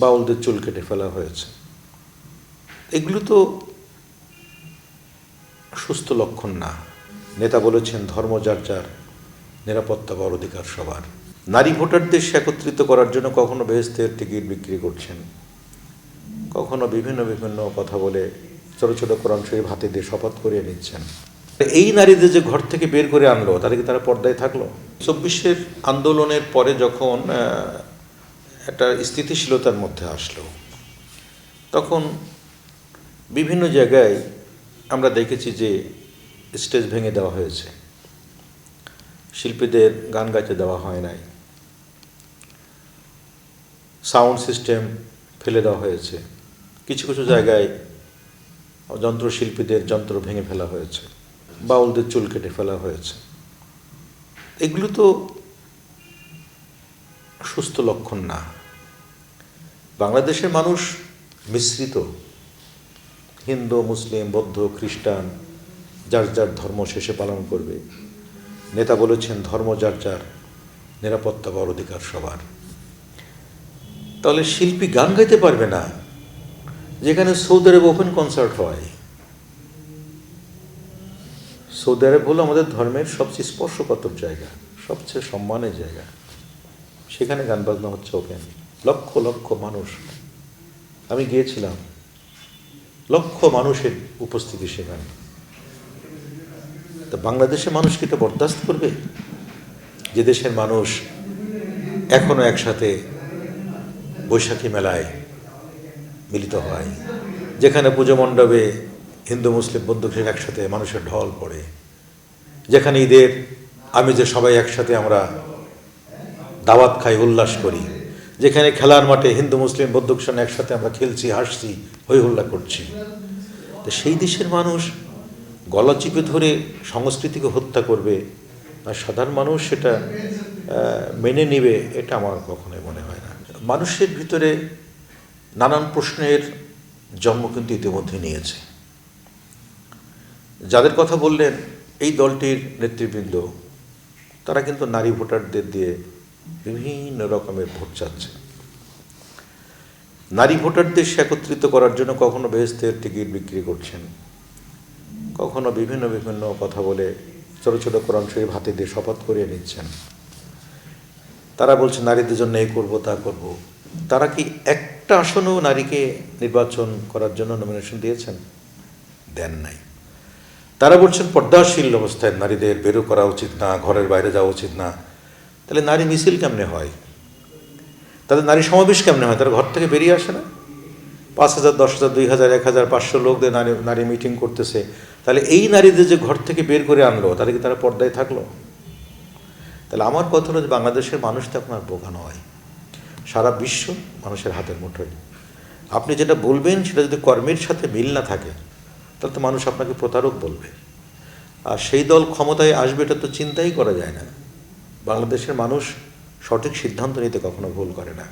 বাউলদের চুল কেটে ফেলা হয়েছে। এগুলো তো সুস্থ লক্ষণ না। নেতা বলেছেন ধর্ম যার যার, নিরাপত্তা বা অধিকার সবার। নারী ভোটারদের একত্রিত করার জন্য কখনো বেহেশতের টিকিট বিক্রি করছেন, কখনো বিভিন্ন বিভিন্ন কথা বলে ছোট ছোট কোরআন শরীফ হাতে দিয়ে শপথ করিয়ে নিচ্ছেন। এই নারীদের যে ঘর থেকে বের করে আনলো, তাদের কি তারা পর্দায় থাকলো? ২৪-এর আন্দোলনের পরে যখন একটা স্থিতিশীলতার মধ্যে আসলো, তখন বিভিন্ন জায়গায় আমরা দেখেছি যে স্টেজ ভেঙে দেওয়া হয়েছে, শিল্পীদের গান গাইতে দেওয়া হয় নাই, সাউন্ড সিস্টেম ফেলে দেওয়া হয়েছে, কিছু কিছু জায়গায় যন্ত্রশিল্পীদের যন্ত্র ভেঙে ফেলা হয়েছে, বাউলদের চুল কেটে ফেলা হয়েছে। এগুলো তো সুস্থ লক্ষণ না। বাংলাদেশের মানুষ মিশ্রিত, হিন্দু, মুসলিম, বৌদ্ধ, খ্রিস্টান, যার যার ধর্ম শেষে পালন করবে। নেতা বলেছেন ধর্ম যার যার, নিরাপত্তা বা অধিকার সবার। তাহলে শিল্পী গান গাইতে পারবে না যেখানে সৌদি আরবে ওপেন কনসার্ট হয়? সৌদি আরব হলো আমাদের ধর্মের সবচেয়ে স্পর্শকাতর জায়গা, সবচেয়ে সম্মানের জায়গা। সেখানে গান বাজনা হচ্ছে ওপেন, লক্ষ লক্ষ মানুষ। আমি গিয়েছিলাম, লক্ষ মানুষের উপস্থিতি সেখানে। তা বাংলাদেশের মানুষ কি এটা বরদাস্ত করবে? যে দেশের মানুষ এখনো একসাথে বৈশাখী মেলায় মিলিত হয়, যেখানে পুজো মণ্ডপে হিন্দু মুসলিম বৌদ্ধ খ্রিস্টান একসাথে মানুষের ঢল পড়ে, যেখানে ঈদের আমিজে সবাই একসাথে আমরা দাওয়াত খাই, উল্লাস করি, যেখানে খেলার মাঠে হিন্দু মুসলিম বৌদ্ধ খ্রিস্টান একসাথে আমরা খেলছি, হাসছি, হই হুল্লা করছি। তো সেই দেশের মানুষ গলা চিপে ধরে সংস্কৃতিকে হত্যা করবে আর সাধারণ মানুষ সেটা মেনে নেবে, এটা আমার কখনোই মনে হয় না। মানুষের ভিতরে নানান প্রশ্নের জন্ম কিন্তু ইতিমধ্যে নিয়েছে। যাদের কথা বললেন এই দলটির নেতৃবৃন্দ, তারা কিন্তু নারী ভোটারদের দিয়ে বিভিন্ন রকমের ভোট চাচ্ছে। নারী ভোটারদের একত্রিত করার জন্য কখনো বেহেশতের টিকিট বিক্রি করছেন, কখনো বিভিন্ন বিভিন্ন কথা বলে ছোট ছোট কোরআন শরীফ হাতে দিয়ে শপথ করিয়ে নিচ্ছেন। তারা বলছে নারীদের জন্য এই করবো তা করব। তারা কি একটা আসনেও নারীকে নির্বাচন করার জন্য নমিনেশন দিয়েছেন? দেন নাই। তারা বলছেন পর্দাশীল অবস্থায় নারীদের বেরো করা উচিত না, ঘরের বাইরে যাওয়া উচিত না। তাহলে নারী মিছিল কেমনে হয়? তাদের নারী সমাবেশ কেমনে হয়? তারা ঘর থেকে বেরিয়ে আসে না? ৫,০০০, ১০,০০০, ২,০০০, ১,০০০, ৫০০ লোকদের নারী মিটিং করতেছে। তাহলে এই নারীদের যে ঘর থেকে বের করে আনলো, তাহলে কি তারা পর্দায় থাকলো? তাহলে আমার কথা হলো যে বাংলাদেশের মানুষ তো এখন আর বোকা নয়, সারা বিশ্ব মানুষের হাতের মুঠোয়। আপনি যেটা বলবেন সেটা যদি কর্মের সাথে মিল না থাকে, তাহলে তো মানুষ আপনাকে প্রতারক বলবে। আর সেই দল ক্ষমতায় আসবে এটা তো চিন্তাই করা যায় না। বাংলাদেশের মানুষ সঠিক সিদ্ধান্ত নিতে কখনো ভুল করে না।